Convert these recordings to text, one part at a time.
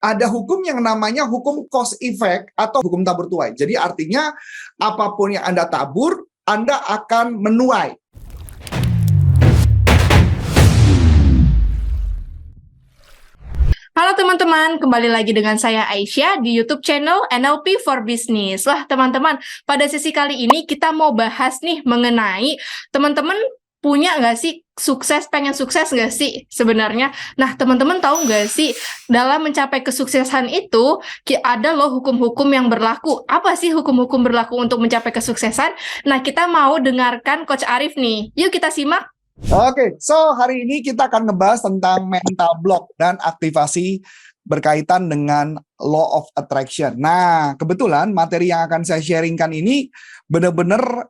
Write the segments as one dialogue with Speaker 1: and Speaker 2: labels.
Speaker 1: Ada hukum yang namanya hukum cause effect atau hukum tabur tuai. Jadi artinya apapun yang Anda tabur, Anda akan menuai.
Speaker 2: Halo teman-teman, kembali lagi dengan saya Aisyah di YouTube channel NLP for Business. Wah teman-teman, pada sesi kali ini kita mau bahas nih mengenai teman-teman punya nggak sih pengen sukses nggak sih sebenarnya? Nah teman-teman tahu nggak sih dalam mencapai kesuksesan itu ada loh hukum-hukum yang berlaku. Apa sih hukum-hukum berlaku untuk mencapai kesuksesan? Nah kita mau dengarkan Coach Arif nih. Yuk kita simak.
Speaker 1: Oke, so hari ini kita akan ngebahas tentang mental block dan aktivasi berkaitan dengan law of attraction. Nah, kebetulan materi yang akan saya sharingkan ini benar-benar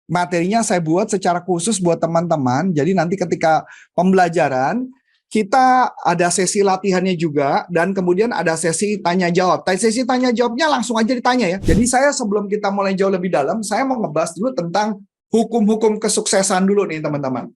Speaker 1: materinya saya buat secara khusus buat teman-teman. Jadi nanti ketika pembelajaran kita ada sesi latihannya juga dan kemudian ada sesi tanya jawab. Sesi tanya jawabnya langsung aja ditanya ya. Jadi saya sebelum kita mulai jauh lebih dalam, saya mau ngebahas dulu tentang hukum-hukum kesuksesan dulu nih teman-teman.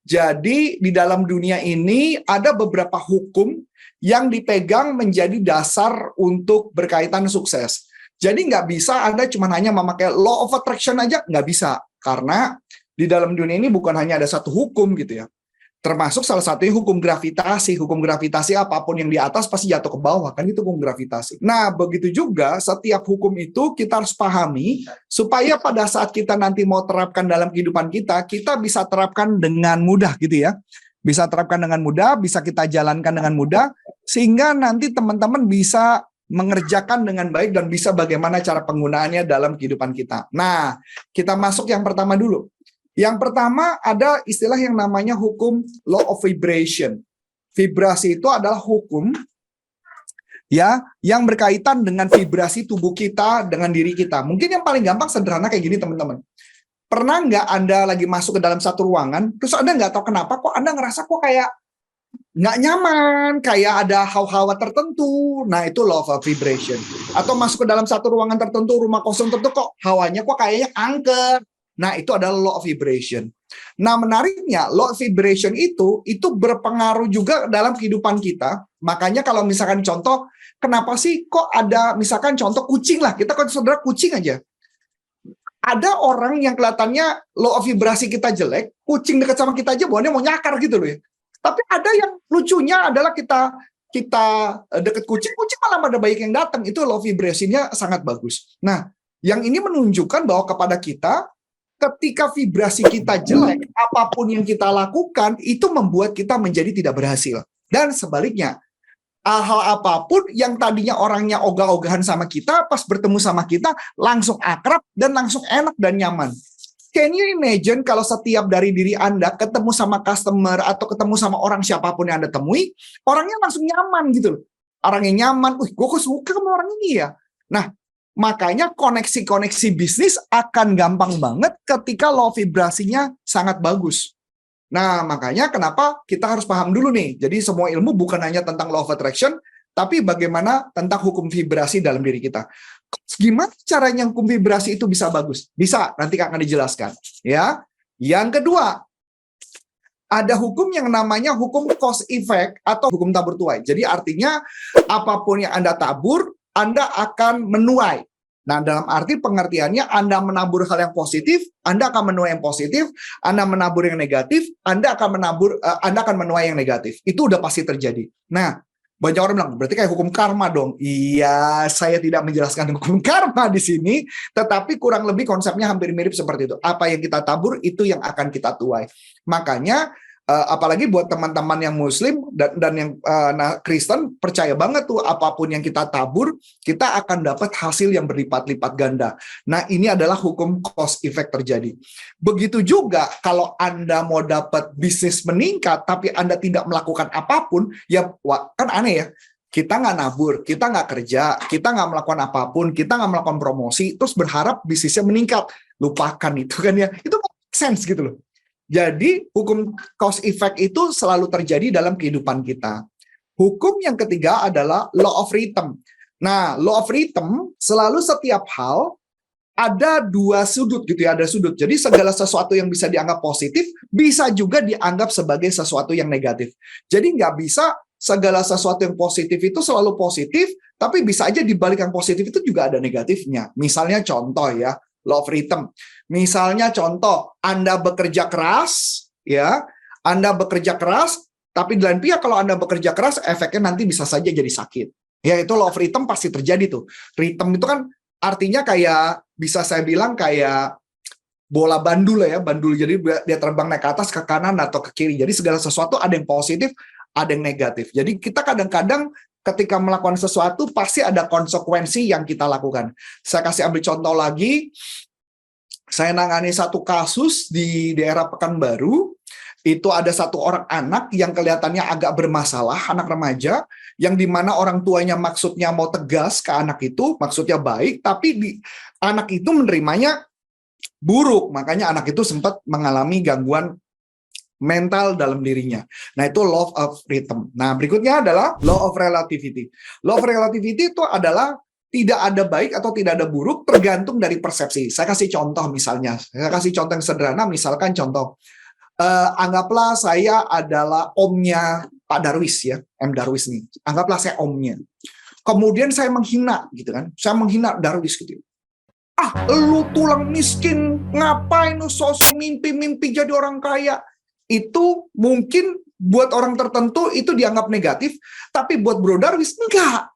Speaker 1: Jadi di dalam dunia ini ada beberapa hukum yang dipegang menjadi dasar untuk berkaitan sukses. Jadi nggak bisa Anda cuma hanya memakai law of attraction aja, nggak bisa. Karena di dalam dunia ini bukan hanya ada satu hukum gitu ya. Termasuk salah satunya hukum gravitasi. Hukum gravitasi apapun yang di atas pasti jatuh ke bawah. Kan itu hukum gravitasi. Nah, begitu juga setiap hukum itu kita harus pahami supaya pada saat kita nanti mau terapkan dalam kehidupan kita, kita bisa terapkan dengan mudah gitu ya. Bisa terapkan dengan mudah, bisa kita jalankan dengan mudah, sehingga nanti teman-teman bisa mengerjakan dengan baik dan bisa bagaimana cara penggunaannya dalam kehidupan kita. Nah, kita masuk yang pertama dulu. Yang pertama ada istilah yang namanya hukum law of vibration. Vibrasi itu adalah hukum ya yang berkaitan dengan vibrasi tubuh kita dengan diri kita. Mungkin yang paling gampang sederhana kayak gini teman-teman. Pernah nggak Anda lagi masuk ke dalam satu ruangan, terus Anda nggak tahu kenapa kok Anda ngerasa kok kayak nggak nyaman, kayak ada hawa-hawa tertentu. Nah itu law of vibration. Atau masuk ke dalam satu ruangan tertentu, rumah kosong tertentu kok hawanya kok kayaknya angker. Nah, itu adalah law of vibration. Nah, menariknya, law of vibration itu berpengaruh juga dalam kehidupan kita. Makanya kalau misalkan contoh, kenapa sih kok ada misalkan contoh kucing lah, kita consider kucing aja. Ada orang yang kelihatannya law of vibrasi kita jelek, kucing dekat sama kita aja bawahnya mau nyakar gitu loh ya. Tapi ada yang lucunya adalah kita deket kucing malah ada baik yang datang. Itu law of vibration-nya sangat bagus. Nah, yang ini menunjukkan bahwa kepada kita, ketika vibrasi kita jelek, apapun yang kita lakukan itu membuat kita menjadi tidak berhasil. Dan sebaliknya, hal apapun yang tadinya orangnya ogah-ogahan sama kita, pas bertemu sama kita, langsung akrab dan langsung enak dan nyaman. Can you imagine kalau setiap dari diri Anda ketemu sama customer atau ketemu sama orang siapapun yang Anda temui, orangnya langsung nyaman gitu loh. Orangnya nyaman, gue kok suka sama orang ini ya. Nah, makanya koneksi-koneksi bisnis akan gampang banget ketika law vibrasinya sangat bagus. Nah, makanya kenapa kita harus paham dulu nih. Jadi semua ilmu bukan hanya tentang law of attraction, tapi bagaimana tentang hukum vibrasi dalam diri kita. Gimana caranya hukum vibrasi itu bisa bagus? Bisa, nanti akan dijelaskan. Ya. Yang kedua, ada hukum yang namanya hukum cause effect atau hukum tabur tuai. Jadi artinya apapun yang Anda tabur, Anda akan menuai. Nah, dalam arti pengertiannya Anda menabur hal yang positif, Anda akan menuai yang positif. Anda menabur yang negatif, Anda akan menuai yang negatif. Itu udah pasti terjadi. Nah, banyak orang bilang, berarti kayak hukum karma dong. Iya, saya tidak menjelaskan hukum karma di sini, tetapi kurang lebih konsepnya hampir mirip seperti itu. Apa yang kita tabur, itu yang akan kita tuai. Makanya, apalagi buat teman-teman yang Muslim dan yang Kristen, percaya banget tuh apapun yang kita tabur, kita akan dapat hasil yang berlipat-lipat ganda. Nah, ini adalah hukum cause effect terjadi. Begitu juga kalau Anda mau dapat bisnis meningkat, tapi Anda tidak melakukan apapun, ya kan aneh ya. Kita nggak nabur, kita nggak kerja, kita nggak melakukan apapun, kita nggak melakukan promosi, terus berharap bisnisnya meningkat. Lupakan itu kan ya. Itu make sense gitu loh. Jadi hukum cause effect itu selalu terjadi dalam kehidupan kita. Hukum yang ketiga adalah law of rhythm. Nah, law of rhythm selalu setiap hal ada dua sudut gitu ya, ada sudut. Jadi segala sesuatu yang bisa dianggap positif bisa juga dianggap sebagai sesuatu yang negatif. Jadi nggak bisa segala sesuatu yang positif itu selalu positif, tapi bisa aja di balik yang positif itu juga ada negatifnya. Misalnya contoh ya, law of rhythm. Misalnya contoh, Anda bekerja keras, ya, Anda bekerja keras, tapi di lain pihak kalau Anda bekerja keras, efeknya nanti bisa saja jadi sakit. Ya, itu law of rhythm pasti terjadi tuh. Rhythm itu kan artinya kayak, bisa saya bilang kayak bola bandul ya, bandul. Jadi dia terbang naik ke atas, ke kanan, atau ke kiri. Jadi segala sesuatu ada yang positif, ada yang negatif. Jadi kita kadang-kadang ketika melakukan sesuatu, pasti ada konsekuensi yang kita lakukan. Saya kasih ambil contoh lagi, saya nangani satu kasus di daerah Pekanbaru, itu ada satu orang anak yang kelihatannya agak bermasalah, anak remaja, yang dimana orang tuanya maksudnya mau tegas ke anak itu, maksudnya baik, tapi anak itu menerimanya buruk, makanya anak itu sempat mengalami gangguan mental dalam dirinya. Nah, itu law of rhythm. Nah, berikutnya adalah law of relativity. Law of relativity itu adalah tidak ada baik atau tidak ada buruk, tergantung dari persepsi. Saya kasih contoh misalnya. Saya kasih contoh yang sederhana, misalkan contoh. Anggaplah saya adalah omnya Pak Darwis ya, M. Darwis nih. Anggaplah saya omnya. Kemudian saya menghina gitu kan. Saya menghina Darwis gitu. Ah, lu tulang miskin, ngapain lu sosok mimpi-mimpi jadi orang kaya? Itu mungkin buat orang tertentu itu dianggap negatif, tapi buat Bro Darwis enggak.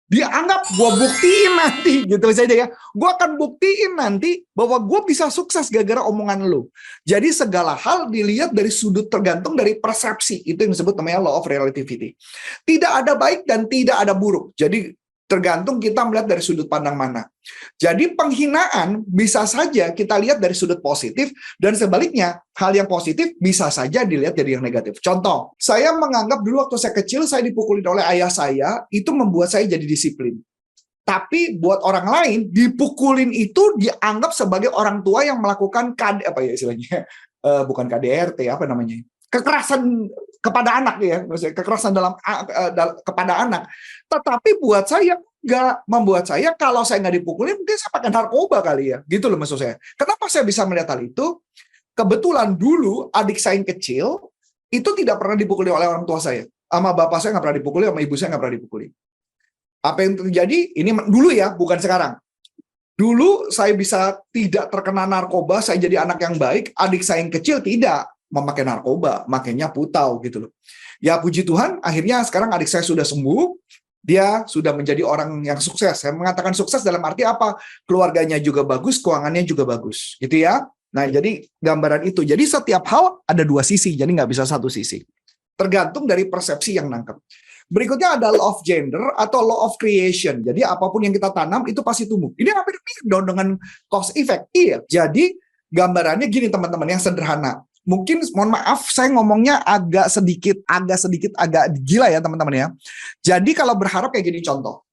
Speaker 1: Dia anggap gue buktiin nanti, gitu saja ya. Gue akan buktiin nanti bahwa gue bisa sukses gara-gara omongan lu. Jadi segala hal dilihat dari sudut, tergantung dari persepsi. Itu yang disebut namanya law of relativity. Tidak ada baik dan tidak ada buruk. Jadi tergantung kita melihat dari sudut pandang mana. Jadi penghinaan bisa saja kita lihat dari sudut positif, dan sebaliknya hal yang positif bisa saja dilihat dari yang negatif. Contoh, saya menganggap dulu waktu saya kecil saya dipukulin oleh ayah saya, itu membuat saya jadi disiplin. Tapi buat orang lain, dipukulin itu dianggap sebagai orang tua yang melakukan apa ya istilahnya, bukan KDRT, apa namanya, kekerasan kepada anak ya, maksudnya kekerasan kepada anak. Tetapi buat saya nggak, membuat saya kalau saya nggak dipukulin mungkin saya pakai narkoba kali ya, gitu loh maksud saya. Kenapa saya bisa melihat hal itu? Kebetulan dulu adik saya yang kecil itu tidak pernah dipukuli oleh orang tua saya, sama bapak saya nggak pernah dipukuli, sama ibu saya nggak pernah dipukuli. Apa yang terjadi? Ini dulu ya, bukan sekarang. Dulu saya bisa tidak terkena narkoba, saya jadi anak yang baik. Adik saya yang kecil tidak memakai narkoba, makanya putau gitu loh. Ya puji Tuhan, akhirnya sekarang adik saya sudah sembuh, dia sudah menjadi orang yang sukses. Saya mengatakan sukses dalam arti apa? Keluarganya juga bagus, keuangannya juga bagus, gitu ya. Nah, jadi gambaran itu. Jadi setiap hal ada dua sisi, jadi nggak bisa satu sisi. Tergantung dari persepsi yang nangkep. Berikutnya ada law of gender atau law of creation. Jadi apapun yang kita tanam itu pasti tumbuh. Ini hampir mirip dong dengan cause effect. Iya. Jadi gambarannya gini teman-teman, yang sederhana. Mungkin mohon maaf saya ngomongnya agak sedikit gila ya teman-teman ya. Jadi kalau berharap kayak gini contoh.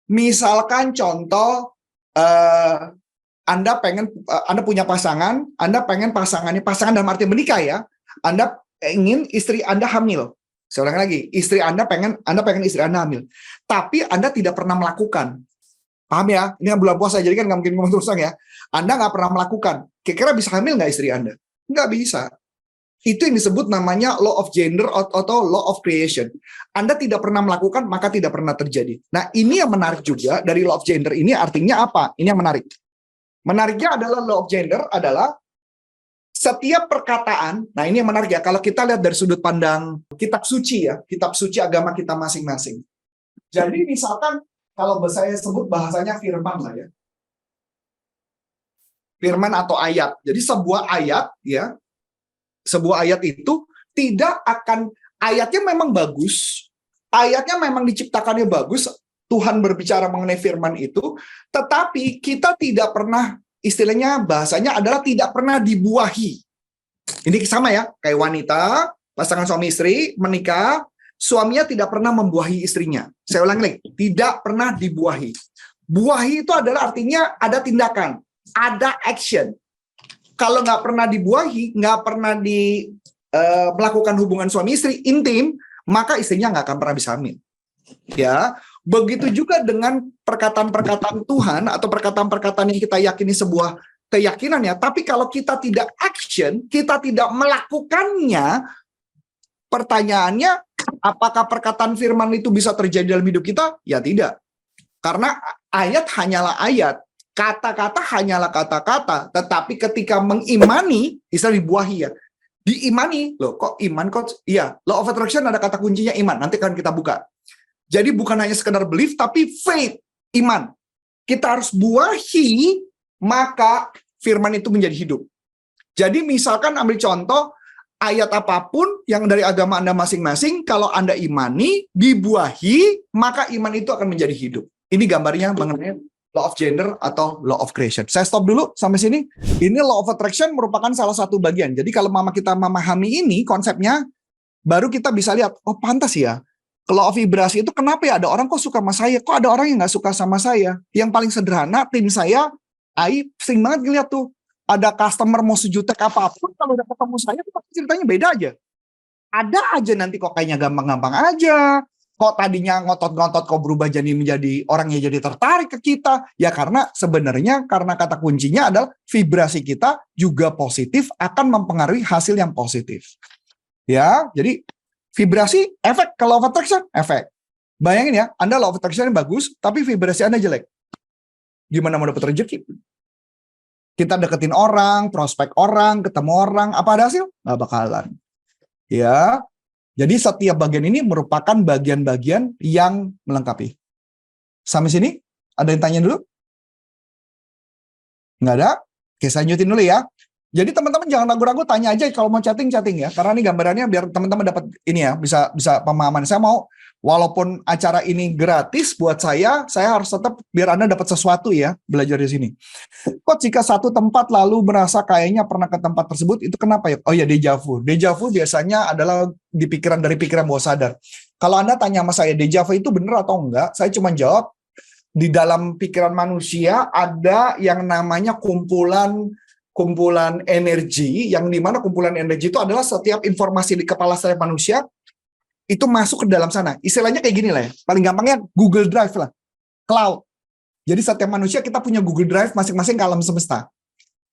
Speaker 1: Misalkan contoh Anda punya pasangan, Anda pengen pasangan dalam arti menikah ya. Anda ingin istri Anda hamil. Saya ulang lagi, Anda pengen istri Anda hamil. Tapi Anda tidak pernah melakukan. Paham ya? Ini bulan puasa, jadi kan nggak mungkin ngomong terus ya. Anda nggak pernah melakukan. Kira-kira bisa hamil nggak istri Anda? Nggak bisa. Itu yang disebut namanya law of gender atau law of creation. Anda tidak pernah melakukan, maka tidak pernah terjadi. Nah, ini yang menarik juga dari law of gender ini, artinya apa? Ini yang menarik. Menariknya adalah law of gender adalah setiap perkataan, nah ini yang menarik ya, kalau kita lihat dari sudut pandang kitab suci ya, kitab suci agama kita masing-masing. Jadi misalkan, kalau saya sebut bahasanya firman lah ya. Firman atau ayat. Jadi sebuah ayat ya, sebuah ayat itu tidak akan, ayatnya memang bagus, ayatnya memang diciptakannya bagus, Tuhan berbicara mengenai firman itu, tetapi kita tidak pernah, istilahnya bahasanya adalah tidak pernah dibuahi. Ini sama ya, kayak wanita, pasangan suami istri, menikah, suaminya tidak pernah membuahi istrinya. Saya ulang lagi, tidak pernah dibuahi. Buahi itu adalah artinya ada tindakan, ada action. Kalau nggak pernah dibuahi, nggak pernah melakukan hubungan suami istri intim, maka istrinya nggak akan pernah bisa hamil. Ya, begitu juga dengan perkataan-perkataan Tuhan atau perkataan-perkataan yang kita yakini sebuah keyakinan ya. Tapi kalau kita tidak action, kita tidak melakukannya, pertanyaannya Apakah perkataan firman itu bisa terjadi dalam hidup kita? Ya tidak. Karena ayat hanyalah ayat. Kata-kata hanyalah kata-kata. Tetapi ketika mengimani, istilah dibuahi ya. Diimani. Loh kok iman kok? Iya. Law of attraction ada kata kuncinya iman. Nanti akan kita buka. Jadi bukan hanya sekedar belief, tapi faith. Iman. Kita harus buahi, maka firman itu menjadi hidup. Jadi misalkan ambil contoh, ayat apapun yang dari agama Anda masing-masing, kalau Anda imani, dibuahi, maka iman itu akan menjadi hidup. Ini gambarnya mengenai law of gender atau law of creation. Saya stop dulu sampai sini. Ini law of attraction merupakan salah satu bagian. Jadi kalau kita memahami ini konsepnya, baru kita bisa lihat, oh pantas ya. Law of vibrasi itu kenapa ya ada orang kok suka sama saya, kok ada orang yang nggak suka sama saya. Yang paling sederhana, tim saya, sering banget ngeliat tuh, ada customer mau sejuta apapun, kalau udah ketemu saya, tuh pasti ceritanya beda aja. Ada aja nanti kok kayaknya gampang-gampang aja. Kok tadinya ngotot-ngotot kok berubah jadi menjadi orang yang jadi tertarik ke kita. Ya karena sebenarnya karena kata kuncinya adalah vibrasi kita juga positif akan mempengaruhi hasil yang positif. Ya, jadi vibrasi efek, kalau law of attraction efek. Bayangin ya, Anda law of attraction bagus, tapi vibrasi Anda jelek. Gimana mau dapat rezeki? Kita deketin orang, prospek orang, ketemu orang, apa ada hasil? Nggak bakalan. Ya, jadi setiap bagian ini merupakan bagian-bagian yang melengkapi. Sampai sini, ada yang tanya dulu? Nggak ada? Oke, saya lanjutin dulu ya. Jadi teman-teman jangan ragu-ragu, tanya aja kalau mau chatting ya. Karena ini gambarannya biar teman-teman dapat ini ya, bisa pemahaman. Saya mau, walaupun acara ini gratis buat saya harus tetap biar Anda dapat sesuatu ya, belajar di sini. Kok jika satu tempat lalu merasa kayaknya pernah ke tempat tersebut, itu kenapa ya? Oh ya, deja vu. Deja vu biasanya adalah di pikiran dari pikiran bawah sadar. Kalau Anda tanya sama saya, deja vu itu benar atau enggak? Saya cuma jawab, di dalam pikiran manusia ada yang namanya kumpulan energi, yang dimana kumpulan energi itu adalah setiap informasi di kepala setiap manusia itu masuk ke dalam sana. Istilahnya kayak gini lah ya, paling gampangnya Google Drive lah, cloud. Jadi setiap manusia kita punya Google Drive masing-masing ke alam semesta.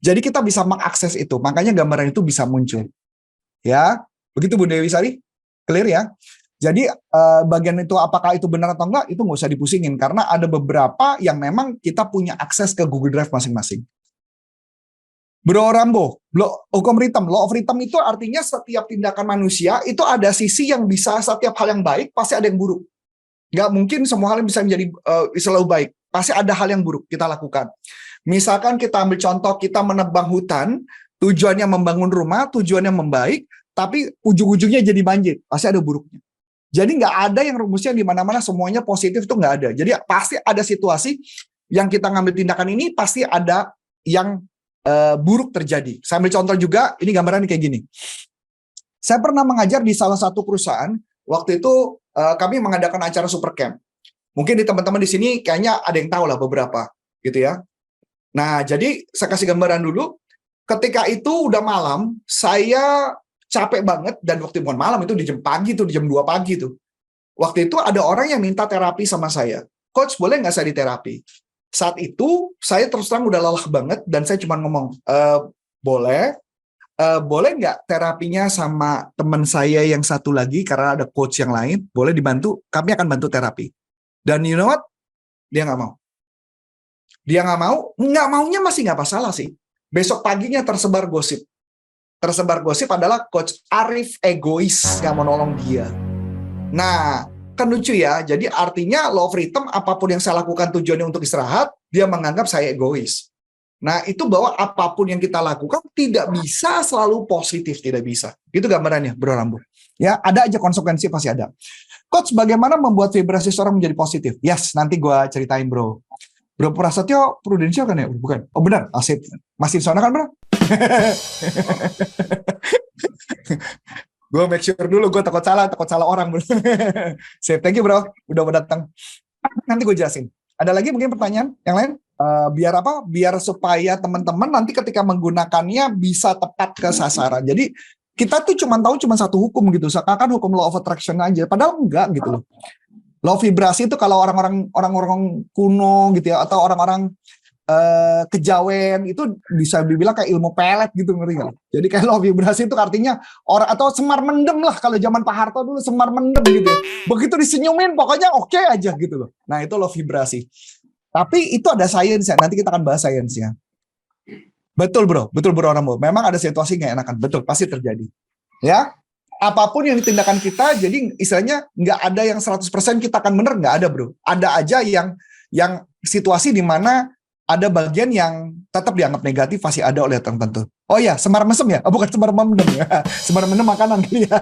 Speaker 1: Jadi kita bisa mengakses itu, makanya gambaran itu bisa muncul. Ya, begitu Bu Dewi Sari? Clear ya? Jadi bagian itu apakah itu benar atau enggak, itu nggak usah dipusingin, karena ada beberapa yang memang kita punya akses ke Google Drive masing-masing. Bro Rambo, hukum rhythm, law of rhythm itu artinya setiap tindakan manusia itu ada sisi yang bisa, setiap hal yang baik pasti ada yang buruk. Nggak mungkin semua hal yang bisa menjadi selalu baik, pasti ada hal yang buruk kita lakukan. Misalkan kita ambil contoh, kita menebang hutan, tujuannya membangun rumah, tujuannya membaik, tapi ujung-ujungnya jadi banjir, pasti ada buruknya. Jadi nggak ada yang rumusnya di mana-mana semuanya positif, itu nggak ada. Jadi pasti ada situasi yang kita ngambil tindakan ini, pasti ada yang buruk terjadi. Saya ambil contoh juga, ini gambaran kayak gini. Saya pernah mengajar di salah satu perusahaan, waktu itu kami mengadakan acara super camp. Mungkin di teman-teman di sini kayaknya ada yang tahu lah beberapa, gitu ya. Nah, jadi saya kasih gambaran dulu. Ketika itu udah malam, saya capek banget, dan waktu bukan malam itu di jam pagi tuh, di jam 2 pagi tuh. Waktu itu ada orang yang minta terapi sama saya. Coach, boleh nggak saya diterapi? Saat itu saya terus terang udah lelah banget dan saya cuma ngomong, boleh nggak terapinya sama teman saya yang satu lagi karena ada coach yang lain, boleh dibantu, kami akan bantu terapi. Dan you know what? Dia nggak mau. Dia nggak maunya masih nggak masalah sih. Besok paginya tersebar gosip. Tersebar gosip adalah Coach Arif egois nggak mau nolong dia. Nah, kan lucu ya, jadi artinya law of rhythm, apapun yang saya lakukan tujuannya untuk istirahat, dia menganggap saya egois. Nah, itu bahwa apapun yang kita lakukan tidak bisa selalu positif, tidak bisa. Itu gambarannya, Bro Rambo. Ya, ada aja konsekuensi, pasti ada. Coach, bagaimana membuat vibrasi seorang menjadi positif? Yes, nanti gue ceritain, Bro. Bro Prasetyo Prudential kan ya? Bukan? Oh benar, asik. Masih di sana kan, Bro? Gue make sure dulu, gue takut salah orang. Sip, thank you bro, udah datang. Nanti gue jelasin. Ada lagi mungkin pertanyaan yang lain? Biar apa? Biar supaya teman-teman nanti ketika menggunakannya bisa tepat ke sasaran. Jadi kita tuh tahu satu hukum gitu, seakan-akan hukum law of attraction aja. Padahal enggak gitu loh. Law vibrasi itu kalau orang-orang kuno gitu ya, atau orang-orang kejawen itu bisa dibilang kayak ilmu pelet gitu, ngerti nggak? Jadi kayak law vibrasi itu artinya orang atau semar mendem lah, kalau zaman Pak Harto dulu semar mendem gitu ya. Begitu disenyumin pokoknya oke aja gitu loh. Nah itu law vibrasi. Tapi itu ada sainsnya, nanti kita akan bahas sainsnya. Betul bro Rambo. Memang ada situasi nggak enakan, betul, pasti terjadi. Ya, apapun yang ditindakan kita, jadi istilahnya nggak ada yang 100% kita akan bener, nggak ada bro. Ada aja yang situasi di mana ada bagian yang tetap dianggap negatif pasti ada oleh tertentu. Oh ya, semar mesem ya? Oh, bukan semar mendem ya. Semar mendem makanan kali ya.